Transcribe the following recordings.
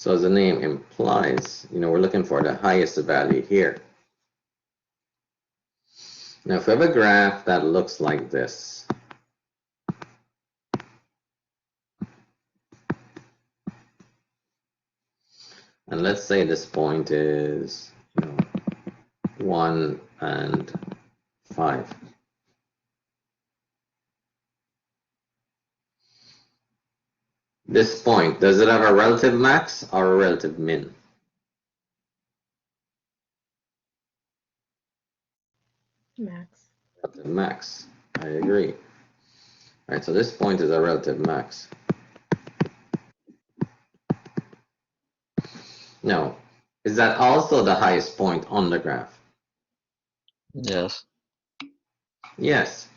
So as the name implies, we're looking for the highest value here. Now, if we have a graph that looks like this, and let's say this point is 1 and 5. This point, does it have a relative max or a relative min? Max. Relative max. I agree. All right, so this point is a relative max. Now, is that also the highest point on the graph? Yes. Yes.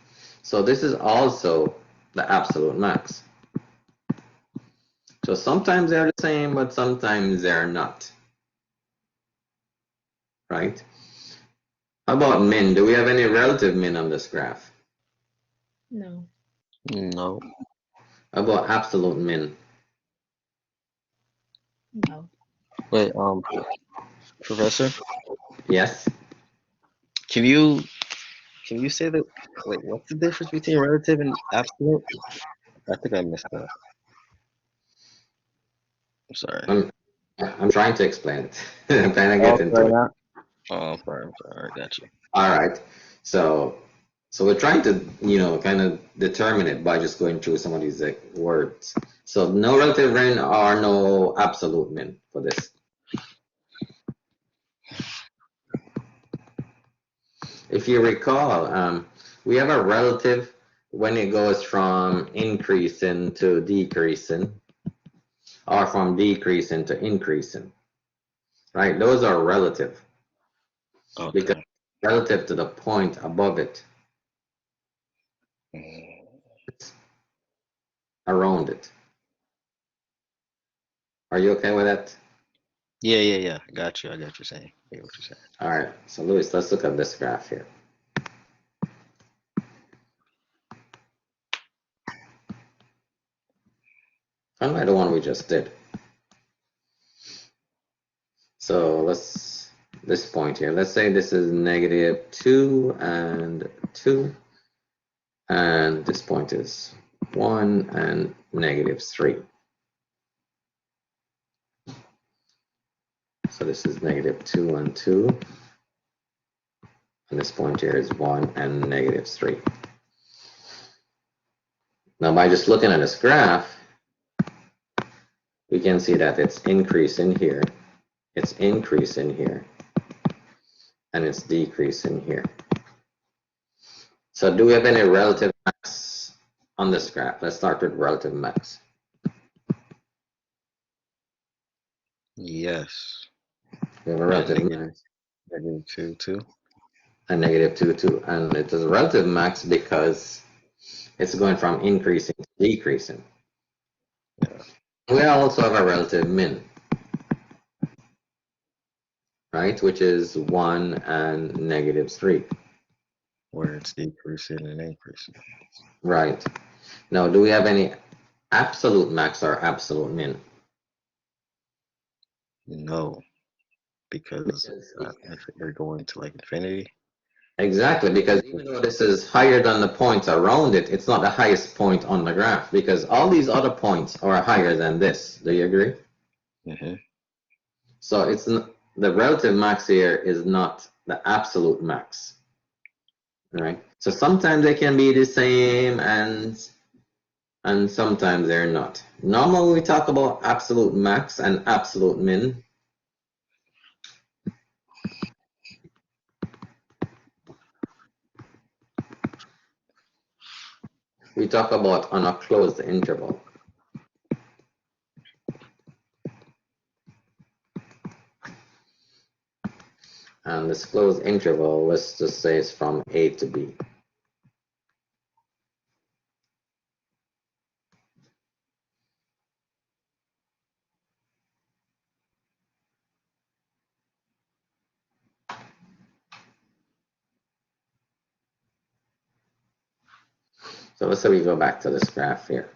So this is also the absolute max. So sometimes they're the same, but sometimes they're not. Right? How about min? Do we have any relative min on this graph? No. No. How about absolute min? No. Wait, Professor, Yes. can you say that? Wait, what's the difference between relative and absolute? I think I missed that. I'm sorry. I'm trying to explain it. I'm trying to get into Sorry, it. not. Oh, I'm sorry. I got you. All right. So we're trying to, kind of determine it by just going through some of these words. So no relative min or no absolute min for this. If you recall, we have a relative when it goes from increasing to decreasing, or from decreasing to increasing, right? Those are relative. Okay. Because relative to the point above it, around it. Are you okay with that? Yeah. I got you. I got what you're saying. I get what you're saying. All right. So Luis, let's look at this graph here. Kind of like the one we just did. So this point here, let's say this is -2 and 2, and this point is 1 and -3. So this is -2 and 2, and this point here is 1 and -3. Now by just looking at this graph, we can see that it's increasing here, it's increasing here, and it's decreasing here. So do we have any relative max on this graph? Let's start with relative max. Yes. We have a relative max. -2, 2. And -2, 2. And it is a relative max because it's going from increasing to decreasing. Yeah. We also have a relative min, right? Which is 1 and -3. Where it's decreasing and increasing. Right. Now, do we have any absolute max or absolute min? No, because if you're going to like infinity. Exactly, because even though this is higher than the points around it, it's not the highest point on the graph because all these other points are higher than this. Do you agree? Mm-hmm. So it's the relative max here is not the absolute max. Right? So sometimes they can be the same and sometimes they're not. Normally we talk about absolute max and absolute min. We talk about on a closed interval. And this closed interval, let's just say it's from A to B. So let's say we go back to this graph here.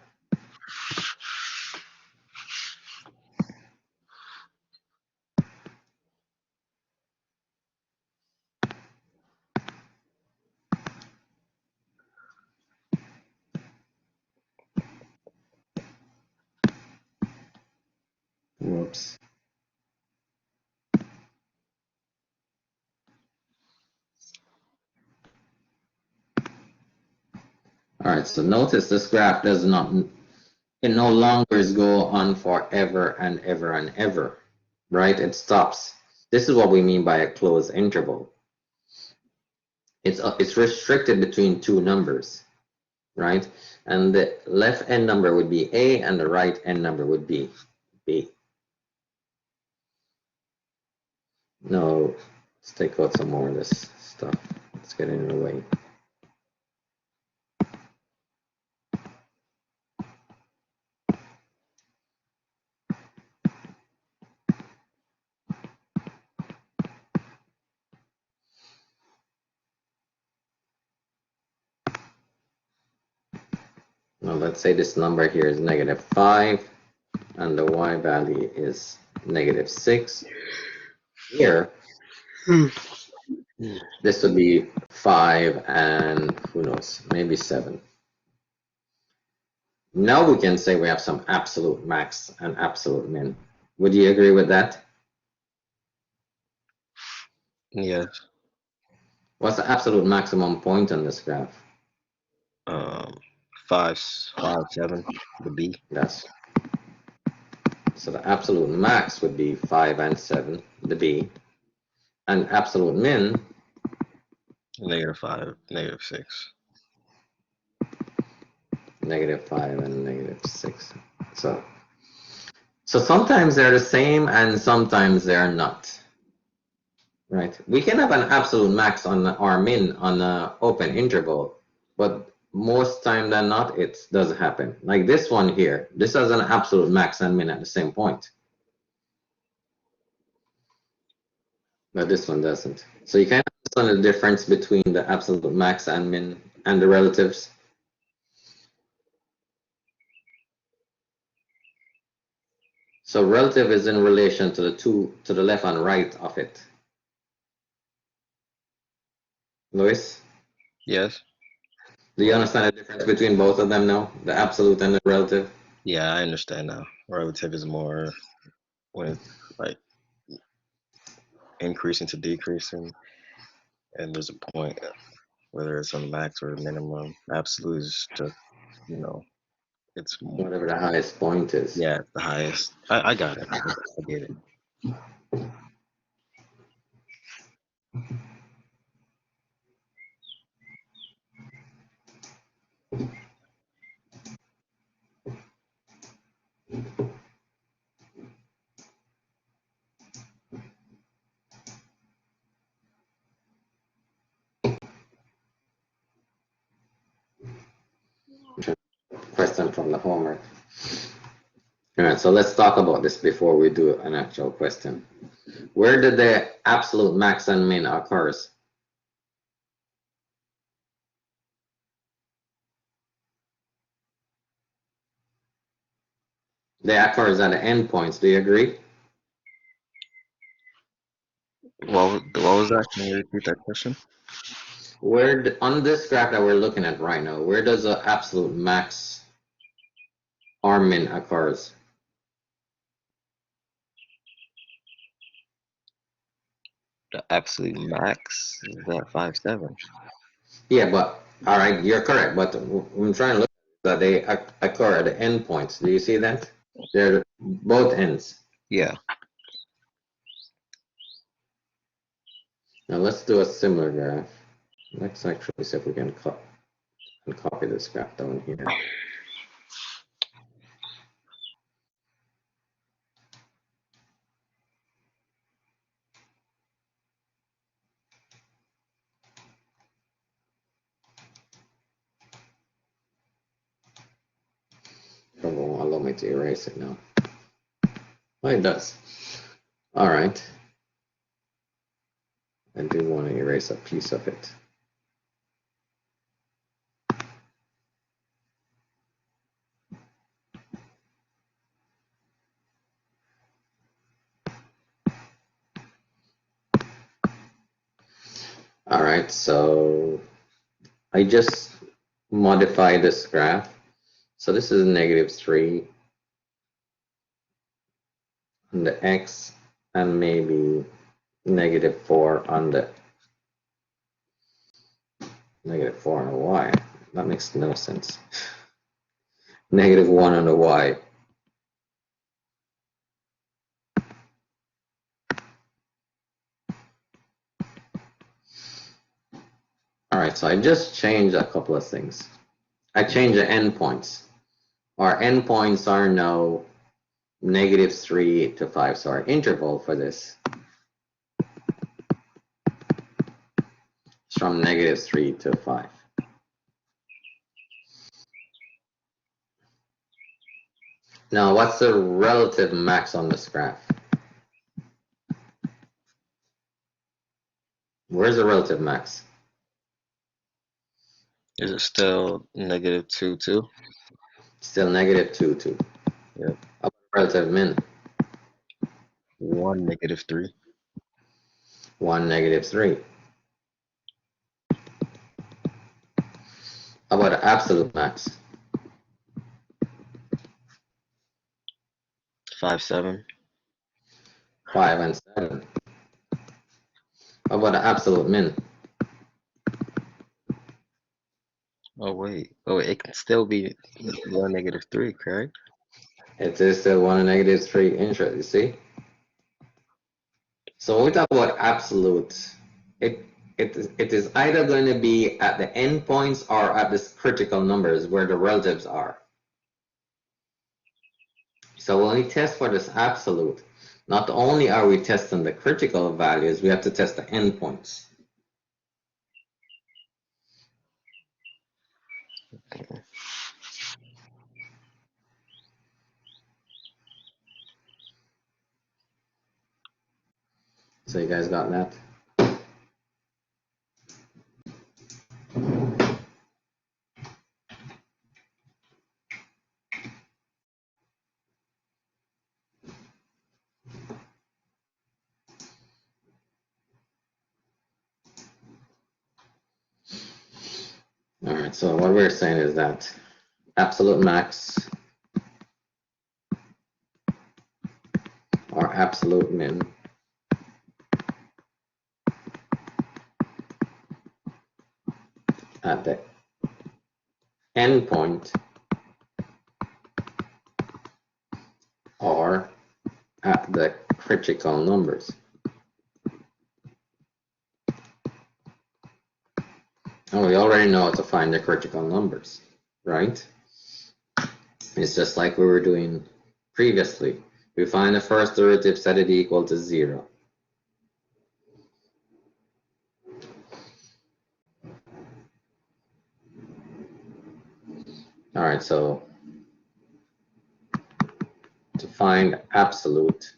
All right, so notice this graph does not, it no longer go on forever and ever and ever, right? It stops. This is what we mean by a closed interval. It's restricted between two numbers, right? And the left end number would be A and the right end number would be B. No, let's take out some more of this stuff. Let's get in the way. Now let's say this number here is -5 and the y value is -6. Here, this would be 5 and who knows, maybe 7. Now we can say we have some absolute max and absolute min. Would you agree with that? Yes. What's the absolute maximum point on this graph? 5, 7, the B. That's so the absolute max would be 5 and 7, the B, and absolute min -5, -6. -5 and -6. So sometimes they're the same and sometimes they're not. Right. We can have an absolute max on or min on an open interval, but most time than not, it does happen. Like this one here, this has an absolute max and min at the same point. But this one doesn't. So you can understand the difference between the absolute max and min and the relatives. So relative is in relation to the two, to the left and right of it. Luis, Yes. do you understand the difference between both of them now? The absolute and the relative? Yeah, I understand now. Relative is more when it's like increasing to decreasing, and there's a point, whether it's a max or a minimum. Absolute is just, you know, it's more, Whatever the highest point is. yeah, the highest. I got it. I get it. Question from the homework. All right, so let's talk about this before we do an actual question. Where did the absolute max and min occurs? They occurs at the endpoints. Do you agree? What was that? Can you repeat that question? Where on this graph that we're looking at right now, where does the absolute max or min occurs? The absolute max is that 5, 7. Yeah, but all right, you're correct. But I'm trying to look at that they occur at the endpoints. Do you see that? They're both ends. Yeah. Now let's do a similar graph. Let's actually see if we can copy this graph down here. It won't allow me to erase it now. Oh, it does. All right. I do want to erase a piece of it. All right, so I just modify this graph. So this is -3 on the x and maybe -4 on the -4 on the y. That makes no sense. Negative 1 on the y. All right, so I just changed a couple of things. I changed the endpoints. Our endpoints are now -3 to 5. So our interval for this is from -3 to 5. Now, what's the relative max on this graph? Where's the relative max? Is it still -2, 2? Still -2, 2. Yep. How about relative min? 1, -3. 1, -3. How about the absolute max? 5, 7. 5 and 7. How about the absolute min? Oh wait, it can still be 1, -3, correct? It is still 1 and -3 interest, you see? So when we talk about absolute, it is either going to be at the endpoints or at the critical numbers where the relatives are. So when we test for this absolute, not only are we testing the critical values, we have to test the endpoints. So you guys got that? All right, so what we're saying is that absolute max or absolute min at the endpoint or at the critical numbers. And we already know how to find the critical numbers, right? It's just like we were doing previously. We find the first derivative, set it equal to 0. All right, so to find absolute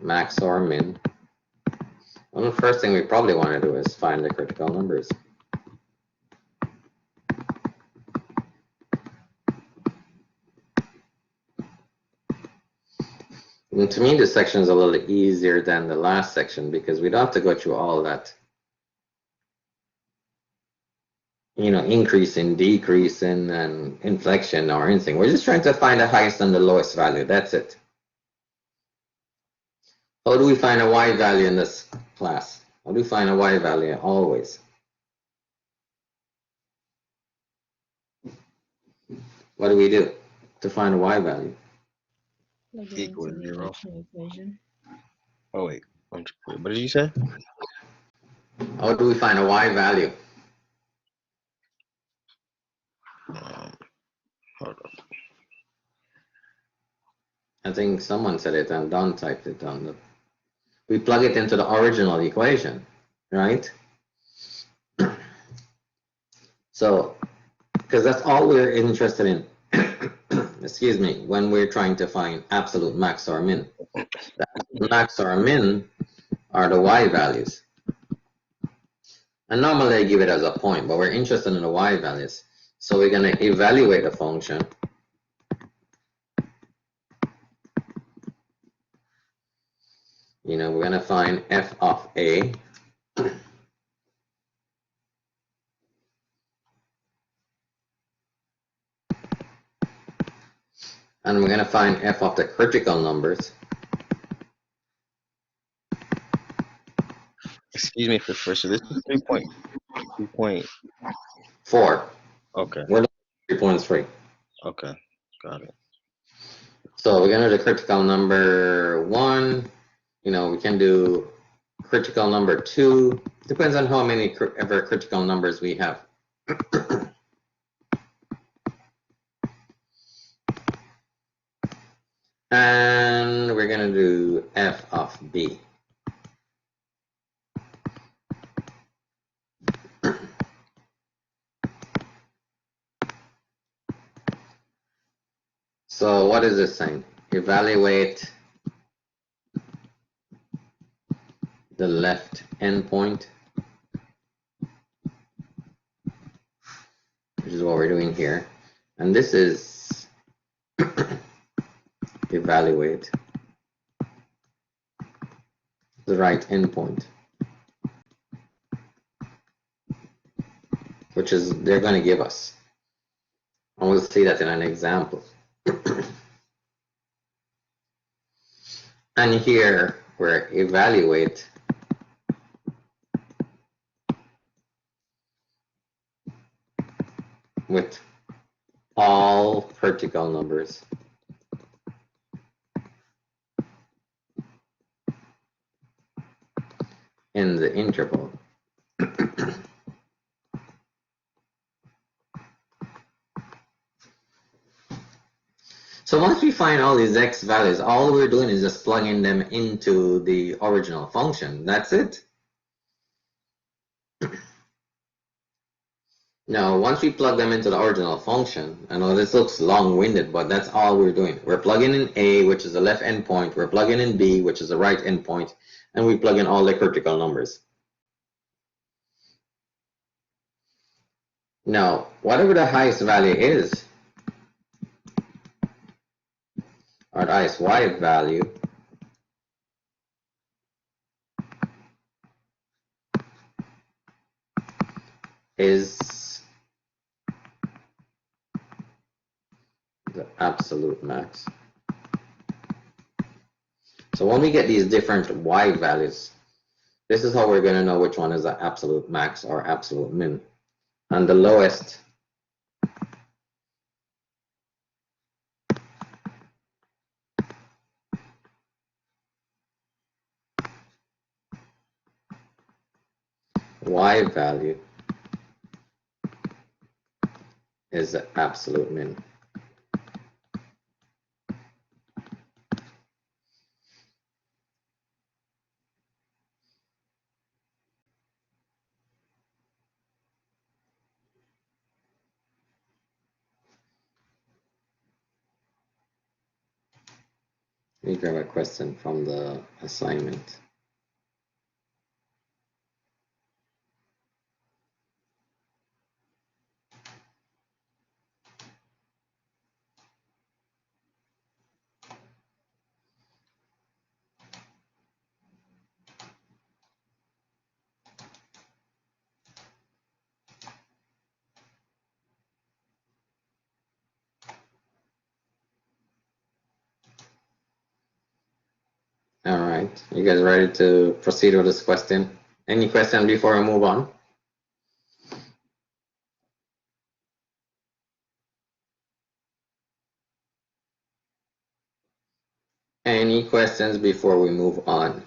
max or min, well, the first thing we probably want to do is find the critical numbers. And to me, this section is a little easier than the last section because we don't have to go through all that, you know, increasing, decreasing, and inflection or anything. We're just trying to find the highest and the lowest value. That's it. How do we find a y value in this class? How do we find a y value always? What do we do to find a y value? Plug it Equal into the 0. initial equation. Oh wait, what did you say? How do we find a y value? Hold on. I think someone said it and Don typed it on the. We plug it into the original equation, right? So, because that's all we're interested in, excuse me, when we're trying to find absolute max or min. The absolute max or min are the y values. And normally I give it as a point, but we're interested in the y values. So we're going to evaluate the function. You know, we're going to find f of a. And we're going to find f of the critical numbers. Excuse me for first. So this is 3 point. 2.4. 4. Okay. We're looking at 3.3. Okay. Got it. So we're gonna do critical number 1. You know, we can do critical number 2. Depends on how many ever critical numbers we have. And we're gonna do f of b. So what is this saying? Evaluate the left endpoint, which is what we're doing here. And this is evaluate the right endpoint, which is they're going to give us. And we'll see that in an example. And here we're evaluate with all critical numbers in the interval. So once we find all these x values, all we're doing is just plugging them into the original function. That's it. Now, once we plug them into the original function, I know this looks long-winded, but that's all we're doing. We're plugging in A, which is the left endpoint. We're plugging in B, which is the right endpoint, and we plug in all the critical numbers. Now, whatever the highest value is, or the highest y value, is the absolute max. So when we get these different y values, this is how we're going to know which one is the absolute max or absolute min. And the lowest y value is the absolute min. Let me grab a question from the assignment. All right, you guys ready to proceed with this question? Any question before we move on? Any questions before we move on?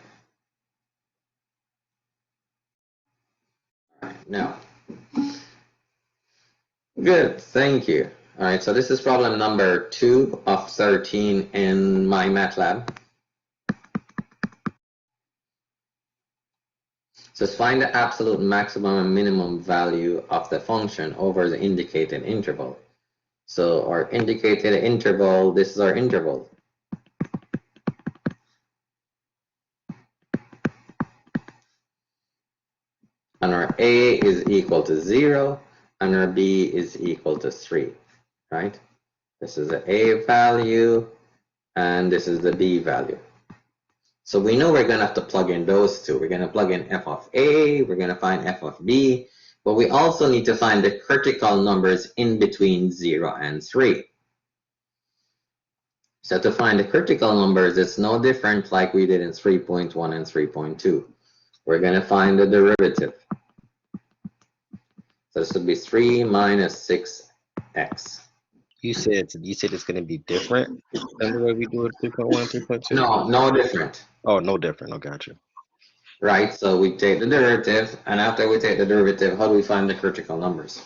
All right, now. Good, thank you. All right, so this is problem number 2 of 13 in my MATLAB. So find the absolute maximum and minimum value of the function over the indicated interval. So our indicated interval, this is our interval. And our A is equal to 0, and our B is equal to 3, right? This is the A value, and this is the B value. So we know we're going to have to plug in those two. We're going to plug in f of A, we're going to find f of B, but we also need to find the critical numbers in between 0 and 3. So to find the critical numbers, it's no different like we did in 3.1 and 3.2. We're going to find the derivative. So this would be 3 minus 6x. You said it's going to be different than the way we do it 3.1, 3.2? No, no different. Oh, no different. I got you. Right, so we take the derivative, and after we take the derivative, how do we find the critical numbers?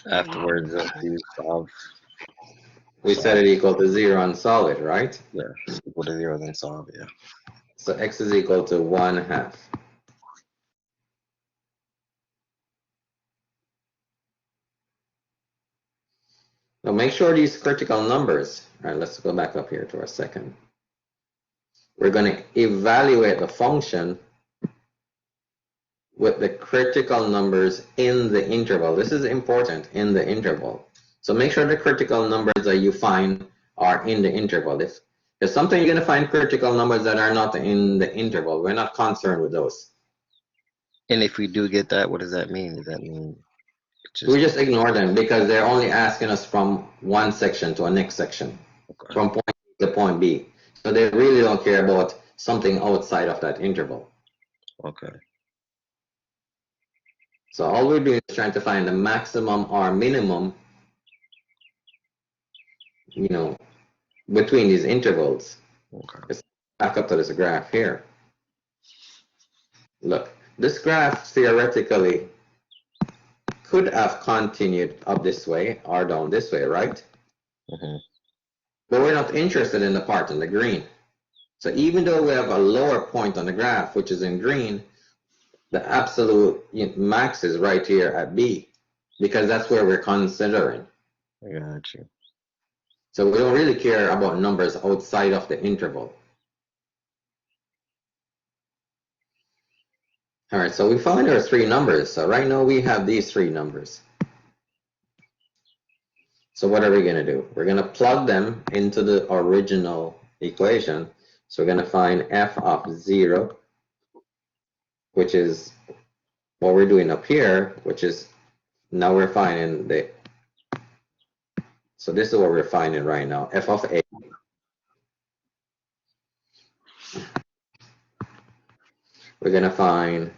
Afterwards, you solve. We set it equal to 0 on solid, right? Yeah, equal to 0, then solve. Yeah. So x is equal to 1/2. Now make sure these critical numbers, all right, let's go back up here to our second. We're going to evaluate the function with the critical numbers in the interval. This is important, in the interval. So make sure the critical numbers that you find are in the interval. If something you're going to find critical numbers that are not in the interval, we're not concerned with those. And if we do get that, what does that mean? Does that mean We just ignore them because they're only asking us from one section to a next section, okay. from point A to point B. So they really don't care about something outside of that interval. Okay. So all we're doing is trying to find the maximum or minimum, between these intervals. Okay. Let's back up to this graph here. Look, this graph theoretically could have continued up this way or down this way, right? Mm-hmm. But we're not interested in the part in the green. So even though we have a lower point on the graph, which is in green, the absolute max is right here at B, because that's where we're considering. I got you. So we don't really care about numbers outside of the interval. All right, so we found our three numbers. So right now we have these three numbers. So what are we going to do? We're going to plug them into the original equation. So we're going to find f of 0, which is what we're doing up here, which is now we're finding the, so this is what we're finding right now, f of a. We're going to find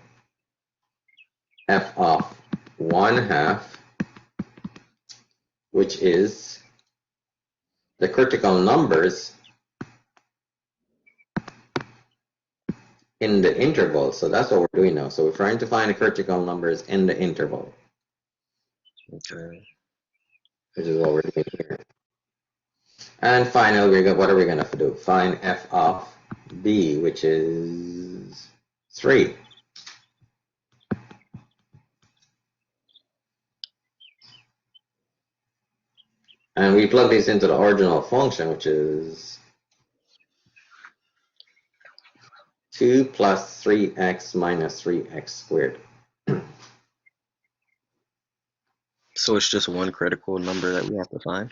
f of 1/2, which is the critical numbers in the interval. So that's what we're doing now. So we're trying to find the critical numbers in the interval. Okay. Which is what we're doing here. And finally, what are we going to do? Find f of b, which is 3. And we plug these into the original function, which is 2 plus 3x minus 3x squared. So it's just one critical number that we have to find?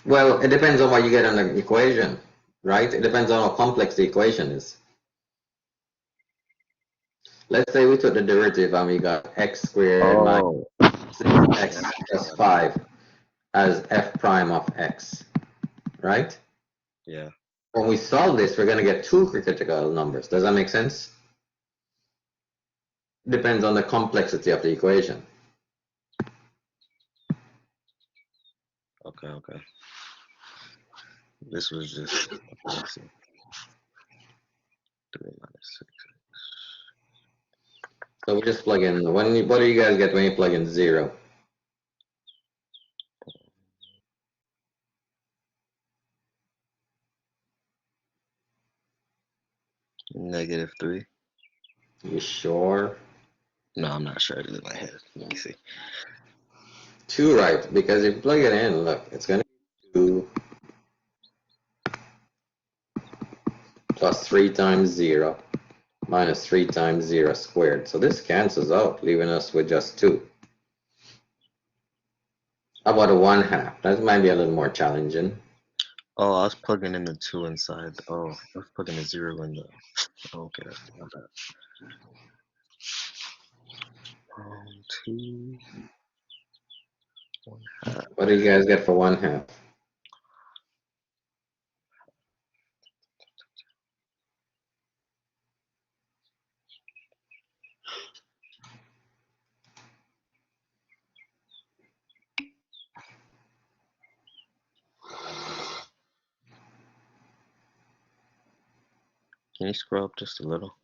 Well, it depends on what you get on the equation, right? It depends on how complex the equation is. Let's say we took the derivative and we got x squared minus 6x plus 5 as f prime of x, right? Yeah. When we solve this, we're going to get two critical numbers. Does that make sense? Depends on the complexity of the equation. Okay, okay. This was just, let's see. 3 minus 6. So we just plug in, what do you guys get when you plug in 0? -3. You sure? No, I'm not sure. It's in my head. Let me see. 2, right? Because if you plug it in, look, it's going to be 2 plus 3 times 0 minus 3 times 0 squared. So this cancels out, leaving us with just 2. How about a 1/2? That might be a little more challenging. Oh, I was plugging in the 2 inside. Oh, I was plugging the 0 in the. Okay, that's not bad. 2. 1/2. What do you guys get for 1/2? Can you scroll up just a little?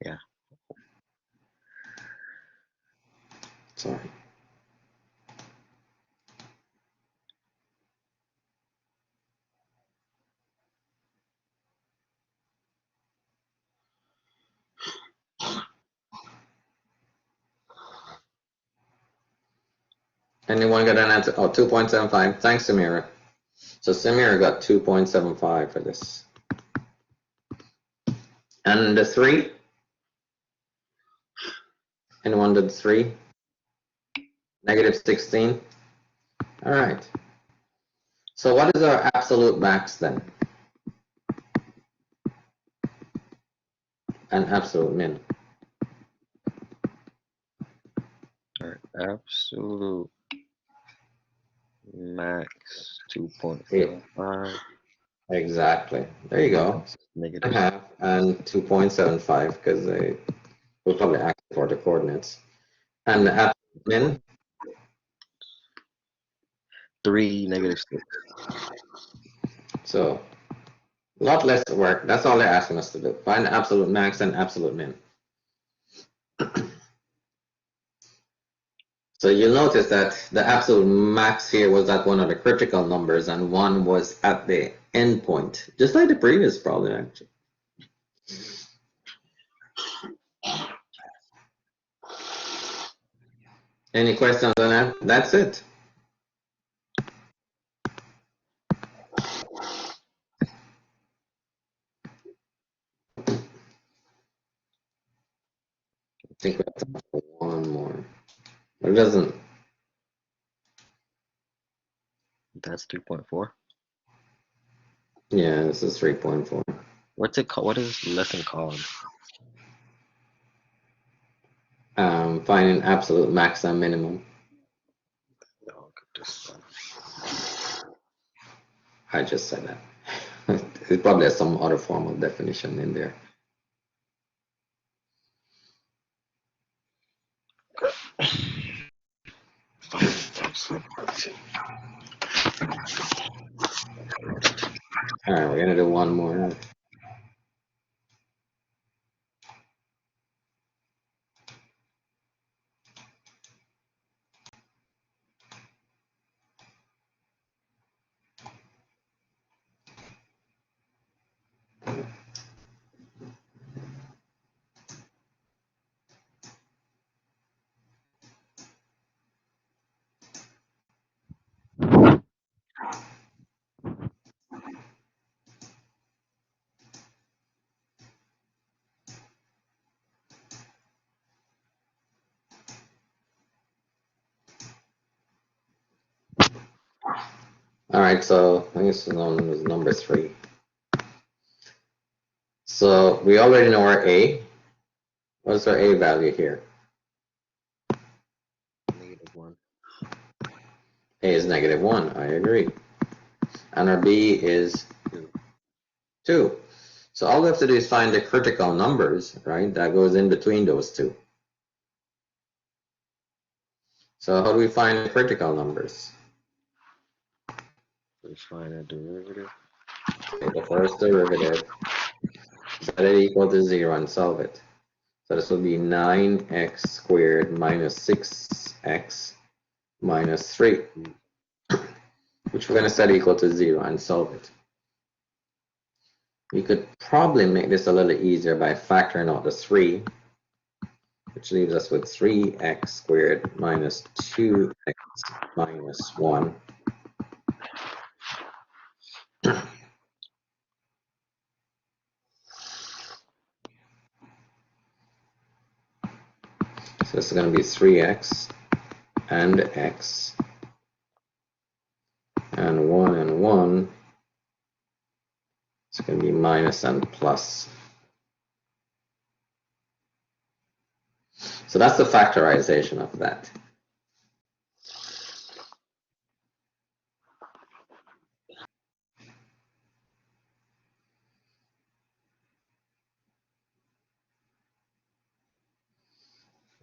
Yeah. Sorry. Anyone got an answer? Oh, 2.75. Thanks, Samira. So Samira got 2.75 for this. And the 3? Anyone did 3? Negative 16. All right. So what is our absolute max then? And absolute min. All right. Absolute max 2.45. Exactly. There you go. Negative 1.5 and 2.75 because they will probably ask for the coordinates. And the absolute min? 3, negative 6. So a lot less work. That's all they're asking us to do. Find the absolute max and absolute min. So you'll notice that the absolute max here was at one of the critical numbers and one was at the end point, just like the previous problem actually. Any questions on that? That's it. I think we have time for one more. But it doesn't. That's 3.4. Yeah, this is 3.4. What's it called? What is this lesson called? Finding absolute max and minimum. Oh, this one. I just said that. It probably has some other form of definition in there. All right, we're gonna do one more. All right, so I guess this one was number 3. So we already know our A. What's our A value here? -1. A is -1, I agree. And our B is 2. So all we have to do is find the critical numbers, right? That goes in between those two. So how do we find the critical numbers? Let's find a derivative. Okay, the first derivative, set it equal to 0 and solve it. So this will be 9x squared minus 6x minus 3, which we're going to set equal to 0 and solve it. We could probably make this a little easier by factoring out the 3, which leaves us with 3x squared minus 2x minus 1. So this is going to be 3x and x and 1. It's going to be minus and plus. So that's the factorization of that.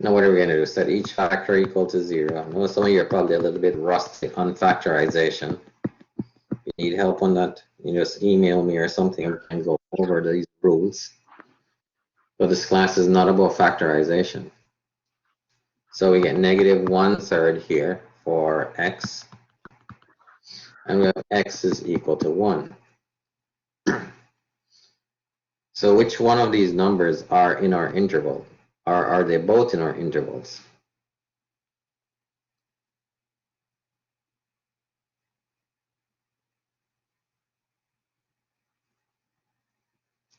Now what are we going to do? Set each factor equal to 0. I know some of you are probably a little bit rusty on factorization. If you need help on that, you just email me or something and go over these rules. But this class is not about factorization. So we get -1/3 here for x, and we have x is equal to 1. So which one of these numbers are in our interval? Are they both in our intervals?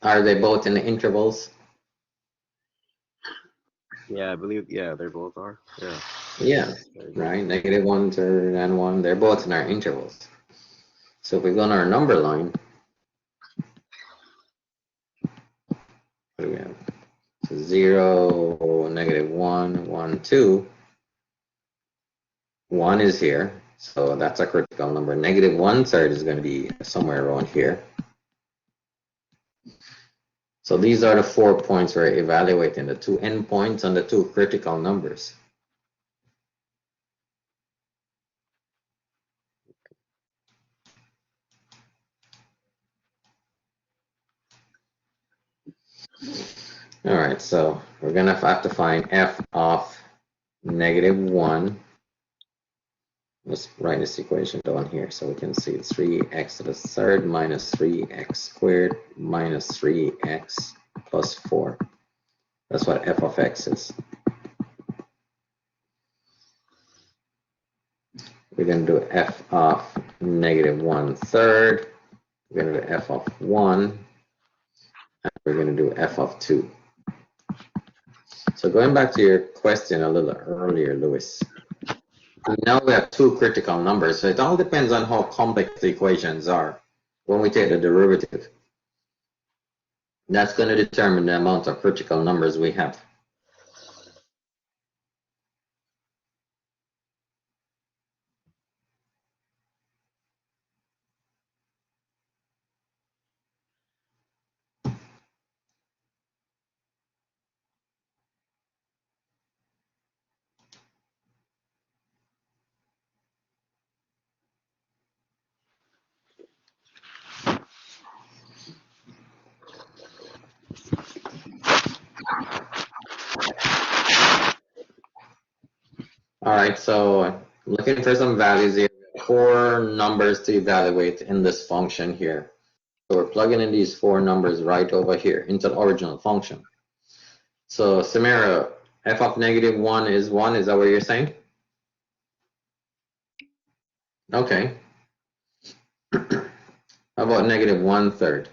Are they both in the intervals? Yeah, I believe, yeah, they both are. Yeah. Yeah, right. -1/3 and 1. They're both in our intervals. So if we go on our number line, what do we have? So 0, -1, 1, 2. 1 is here. So that's a critical number. -1/3 is going to be somewhere around here. So these are the 4 points we're evaluating, the 2 endpoints and the 2 critical numbers. All right, so we're going to have to find f of -1. Let's write this equation down here so we can see 3x to the third minus 3x squared minus 3x plus 4. That's what f of x is. We're going to do f of -1/3. We're going to do f of 1. And we're going to do f of 2. So going back to your question a little earlier, Lewis. Now we have 2 critical numbers. So it all depends on how complex the equations are when we take the derivative. That's going to determine the amount of critical numbers we have. All right, so looking for some values here. 4 numbers to evaluate in this function here. So we're plugging in these 4 numbers right over here into the original function. So Samira, f of -1 is 1, is that what you're saying? Okay. How about -1/3?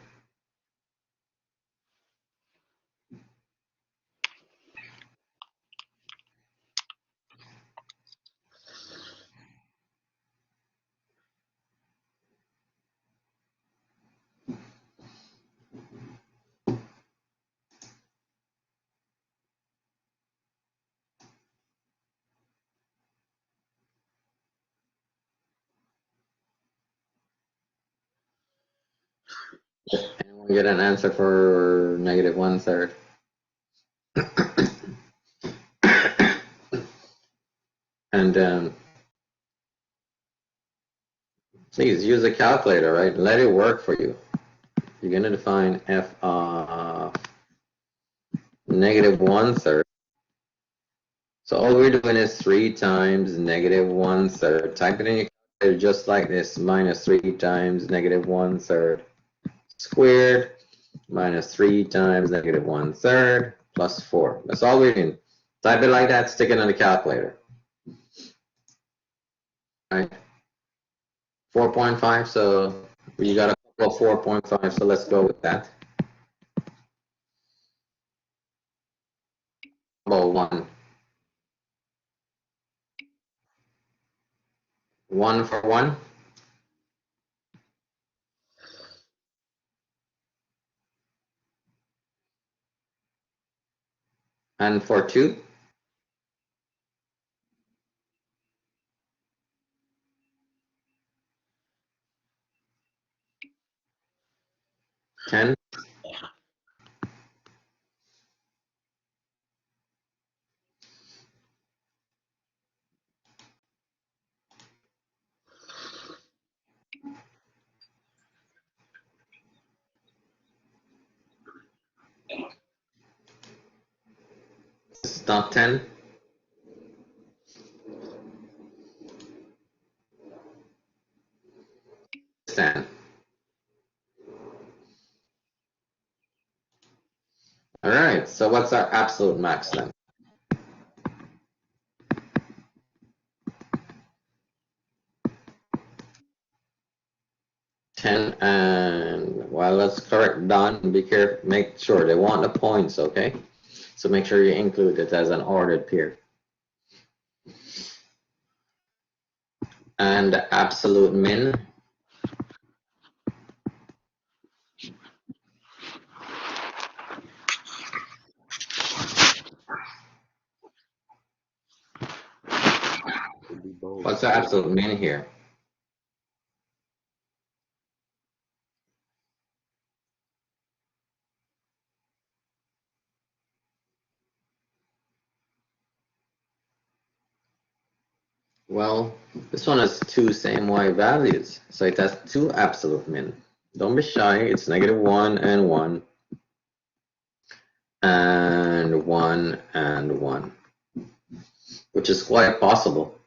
Anyone get an answer for -1/3? And please use a calculator, right? Let it work for you. You're going to define f of -1/3. So all we're doing is 3 times -1/3. Type it in your calculator just like this. -3 times -1/3 squared minus 3 times -1/3 plus 4. That's all we're doing. Type it like that, stick it on the calculator. All right. 4.5, so you got a couple of 4.5, so let's go with that. About 1. 1 for 1. And for 2. 10. not 10? It's 10. All right, so what's our absolute max then? Ten, and well, let's correct Don. Be careful. Make sure they want the points, okay? So make sure you include it as an ordered pair. And the absolute min. Could be both. What's the absolute min here? Well, this one has two same y values, so it has two absolute min. Don't be shy, it's -1 and 1, and 1 and 1, which is quite possible.